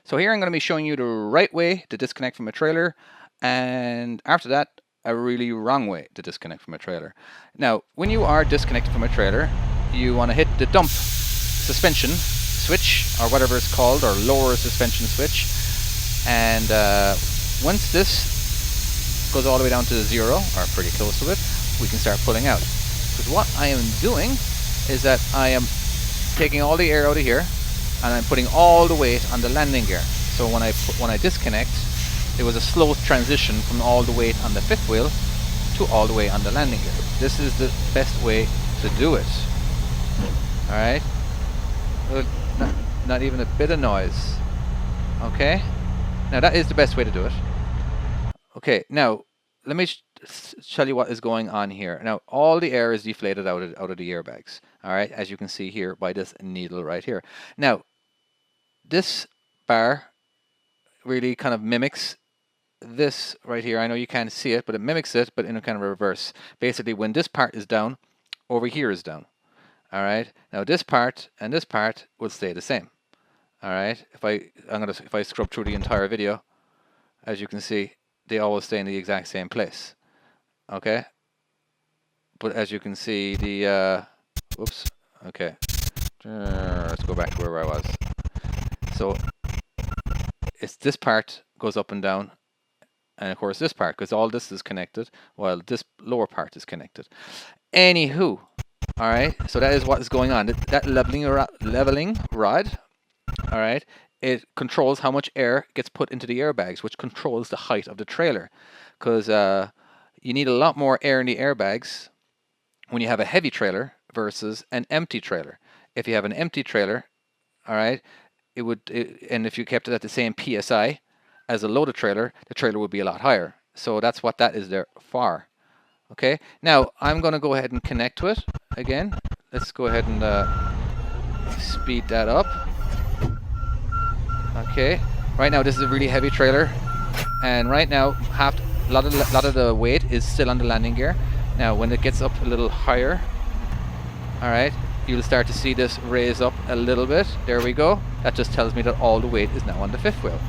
So here I'm going to be showing you the right way to disconnect from a trailer, and after that, a really wrong way to disconnect from a trailer. Now, when you are disconnected from a trailer, you want to hit the dump suspension switch, or whatever it's called, or lower suspension switch, and once this goes all the way down to 0, or pretty close to it, we can start pulling out. Because what I am doing is that I am taking all the air out of here, and I'm putting all the weight on the landing gear. So when I disconnect, it was a slow transition from all the weight on the fifth wheel to all the way on the landing gear. This is the best way to do it. Alright? Not even a bit of noise. Okay? Now that is the best way to do it. Okay, now let me tell you what is going on here. Now all the air is deflated out of the airbags. Alright, as you can see here by this needle right here. Now, this bar really kind of mimics this right here. I know you can't see it, but it mimics it, but in a kind of reverse. Basically, when this part is down, over here is down. All right. Now this part and this part will stay the same. All right. If I scrub through the entire video, as you can see, they always stay in the exact same place. Okay. But as you can see, the oops. Okay. Let's go back to where I was. So it's this part goes up and down, and of course this part, because all this is connected while this lower part is connected. Anywho, all right, so that is what is going on. That leveling rod, all right, it controls how much air gets put into the airbags, which controls the height of the trailer, because you need a lot more air in the airbags when you have a heavy trailer versus an empty trailer. If you have an empty trailer, all right, and if you kept it at the same PSI as a loaded trailer, the trailer would be a lot higher. So that's what that is there for. Okay, now I'm going to go ahead and connect to it again. Let's go ahead and speed that up. Okay, right now this is a really heavy trailer, and right now a lot of the weight is still on the landing gear. Now when it gets up a little higher, all right, you'll start to see this raise up a little bit. There we go. That just tells me that all the weight is now on the fifth wheel.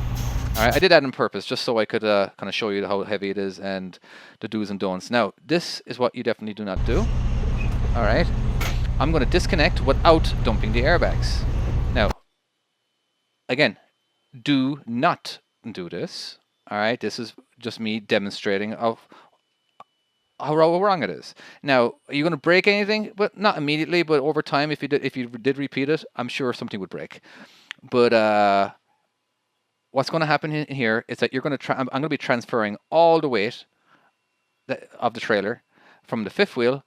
All right, I did that on purpose just so I could kind of show you how heavy it is and the do's and don'ts. Now, this is what you definitely do not do. All right, I'm going to disconnect without dumping the airbags. Now, again, do not do this. All right, this is just me demonstrating of how wrong it is. Now, are you going to break anything? But not immediately, but over time, if you did repeat it, I'm sure something would break. But what's going to happen here is that you're going to I'm going to be transferring all the weight of the trailer from the fifth wheel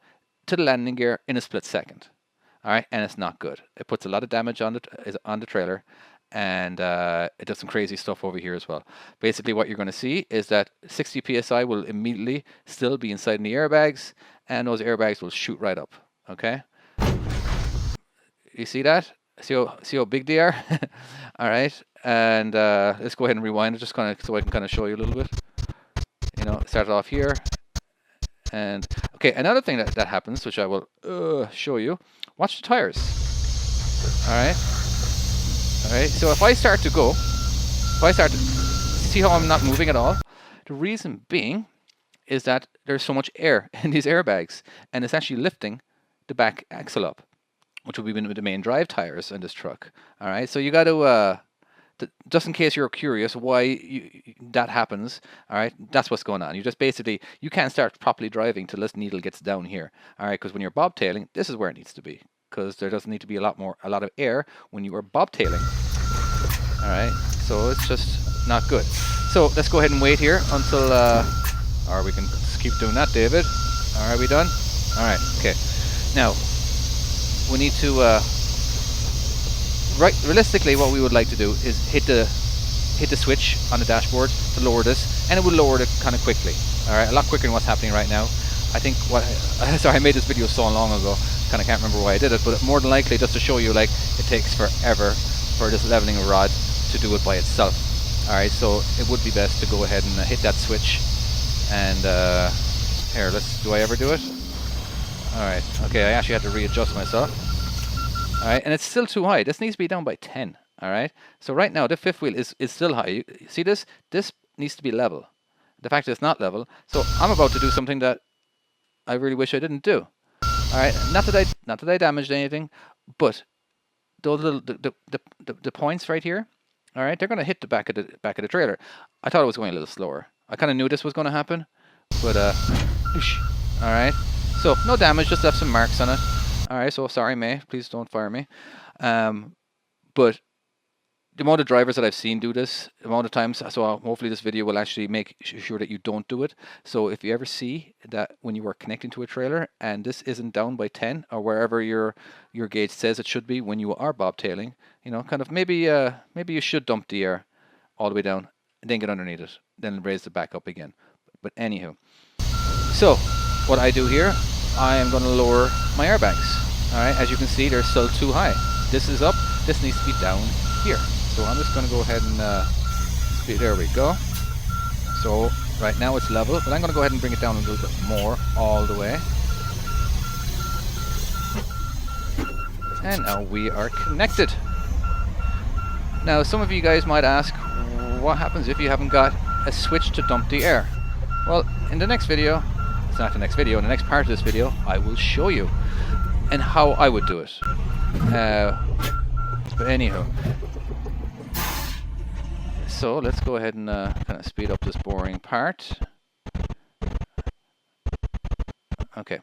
to the landing gear in a split second. All right, and it's not good. It puts a lot of damage on the trailer, and it does some crazy stuff over here as well. Basically, what you're going to see is that 60 psi will immediately still be inside in the airbags, and those airbags will shoot right up. Okay, you see that? See how big they are? All right, and let's go ahead and rewind it just kind of so I can kind of show you a little bit. You know, start it off here, and okay, another thing that happens, which I will show you. Watch the tires. All right. So if I start to go, see how I'm not moving at all? The reason being is that there's so much air in these airbags, and it's actually lifting the back axle up, which will be the main drive tires in this truck. All right, so you got to, just in case you're curious why that happens, all right, that's what's going on. You just basically, you can't start properly driving till this needle gets down here, all right, because when you're bobtailing, this is where it needs to be, because there doesn't need to be a lot of air when you are bobtailing. All right, so it's just not good. So let's go ahead and wait here until, or we can just keep doing that, David. All right, we done? All right, okay. Now, we need to, realistically, what we would like to do is hit the switch on the dashboard to lower this, and it will lower it kind of quickly. All right, a lot quicker than what's happening right now. I think sorry, I made this video so long ago, kind of can't remember why I did it, but more than likely just to show you, like, it takes forever for this leveling rod to do it by itself. All right, so it would be best to go ahead and hit that switch, and here, do I ever do it? All right, okay, I actually had to readjust myself. All right, and it's still too high. This needs to be down by 10. All right. So right now the fifth wheel is still high. You see this? This needs to be level. The fact that it's not level. So I'm about to do something that I really wish I didn't do. All right. Not that I damaged anything, but those little the points right here. All right. They're gonna hit the back of the trailer. I thought it was going a little slower. I kind of knew this was going to happen, but oosh. All right. So no damage. Just left some marks on it. All right. So sorry, May. Please don't fire me. But the amount of drivers that I've seen do this, the amount of times, so hopefully this video will actually make sure that you don't do it. So if you ever see that when you are connecting to a trailer and this isn't down by 10 or wherever your gauge says it should be when you are bobtailing, you know, kind of maybe you should dump the air all the way down and then get underneath it, then raise it back up again. But anywho, so what I do here, I am going to lower my airbags. All right, as you can see, they're still too high. This is up. This needs to be down here. So I'm just going to go ahead and speed. There we go. So right now it's level, but I'm going to go ahead and bring it down a little bit more all the way. And now we are connected. Now some of you guys might ask, what happens if you haven't got a switch to dump the air? Well, in the next video, it's not the next video, in the next part of this video, I will show you and how I would do it. But anyhow, so let's go ahead and kind of speed up this boring part. Okay,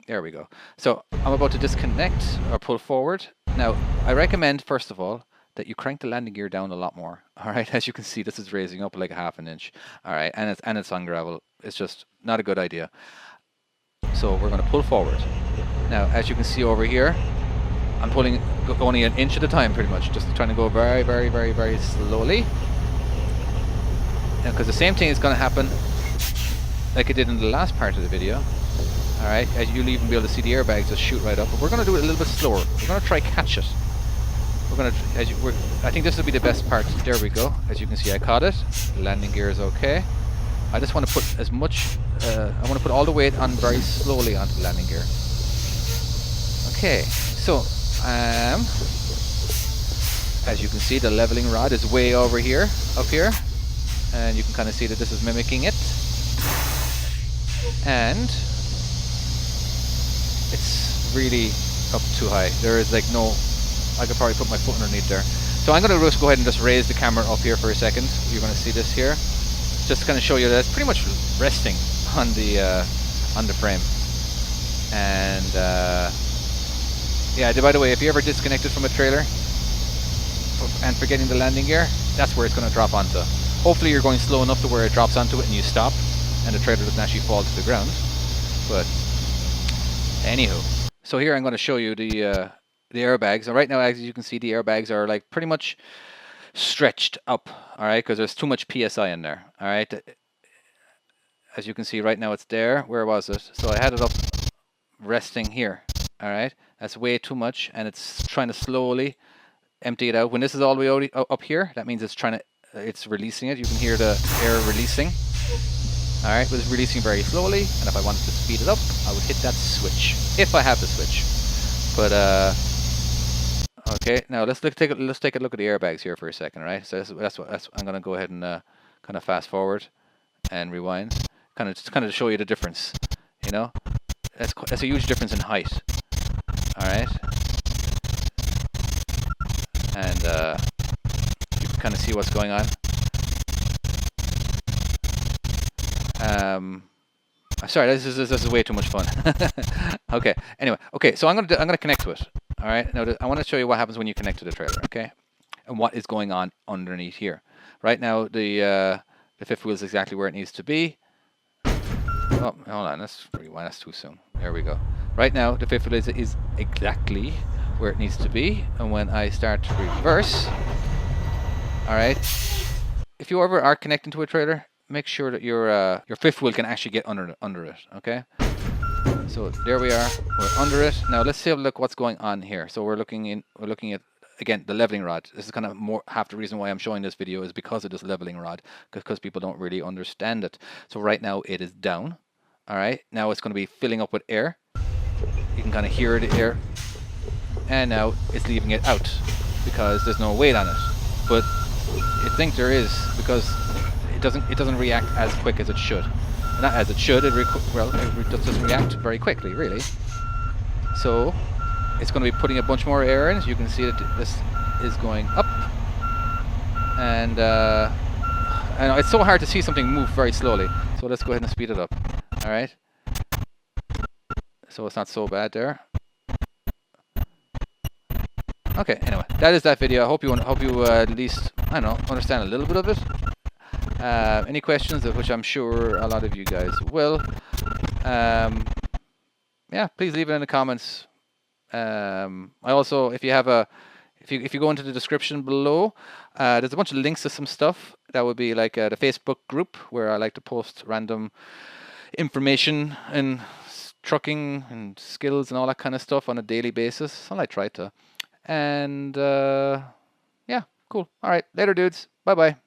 there we go. So I'm about to disconnect or pull forward. Now, I recommend, first of all, that you crank the landing gear down a lot more. All right, as you can see, this is raising up like a half an inch. All right, and it's on gravel. It's just not a good idea. So we're going to pull forward. Now, as you can see over here, I'm pulling only an inch at a time, pretty much, just trying to go very, very, very, very slowly. Because the same thing is going to happen like it did in the last part of the video. All right, as you'll even be able to see the airbags just shoot right up. But we're going to do it a little bit slower. We're going to try catch it. We're going to, I think this will be the best part. There we go. As you can see, I caught it. The landing gear is okay. I just want to put as much. I want to put all the weight on very slowly onto the landing gear. Okay, so as you can see, the leveling rod is way over here, up here. And you can kind of see that this is mimicking it. And it's really up too high. There is like no, I could probably put my foot underneath there. So I'm going to just go ahead and just raise the camera up here for a second. You're going to see this here. Just to kind of show you that it's pretty much resting on the frame. And yeah, by the way, if you ever disconnected from a trailer and forgetting the landing gear, that's where it's going to drop onto. Hopefully you're going slow enough to where it drops onto it and you stop and the trailer doesn't actually fall to the ground. But anywho, so here I'm going to show you the airbags. And right now, as you can see, the airbags are like pretty much stretched up, all right, because there's too much PSI in there, all right. As you can see right now, it's there. Where was it? So I had it up resting here, all right. That's way too much, and it's trying to slowly empty it out. When this is all the way up here, that means it's trying to, it's releasing it. You can hear the air releasing. All right, but it's releasing very slowly, and if I wanted to speed it up, I would hit that switch if I have the switch. But okay, now let's take a look at the airbags here for a second, right? So that's I'm gonna go ahead and kind of fast forward and rewind, kind of to show you the difference. You know, that's a huge difference in height. All right, and you can kind of see what's going on. Sorry, this is way too much fun. Okay. Anyway, okay. So I'm gonna connect to it. All right. Now I want to show you what happens when you connect to the trailer. Okay, and what is going on underneath here. Right now, the fifth wheel is exactly where it needs to be. Oh, hold on. That's rewind. That's too soon. There we go. Right now, the fifth wheel is exactly where it needs to be. And when I start to reverse, all right. If you ever are connecting to a trailer, make sure that your fifth wheel can actually get under it, okay? So there we are, we're under it. Now let's have a look what's going on here. So we're looking at again the leveling rod. This is kind of half the reason why I'm showing this video is because of this leveling rod, because people don't really understand it. So right now it is down. All right, now it's going to be filling up with air. You can kind of hear the air, and now it's leaving it out because there's no weight on it. but I think there is, because it doesn't react as quick as it should. Not as it should. It just doesn't react very quickly, really. So it's going to be putting a bunch more air in. As you can see that this is going up, and I know it's so hard to see something move very slowly. So let's go ahead and speed it up. All right. So it's not so bad there. Okay. Anyway, that is that video. I hope you at least, I don't know, understand a little bit of it. Any questions, which I'm sure a lot of you guys will. Yeah, please leave it in the comments. I also, if you go into the description below, there's a bunch of links to some stuff. That would be like the Facebook group, where I like to post random information and trucking and skills and all that kind of stuff on a daily basis. Well, I try to. And yeah, cool. All right, later, dudes. Bye bye.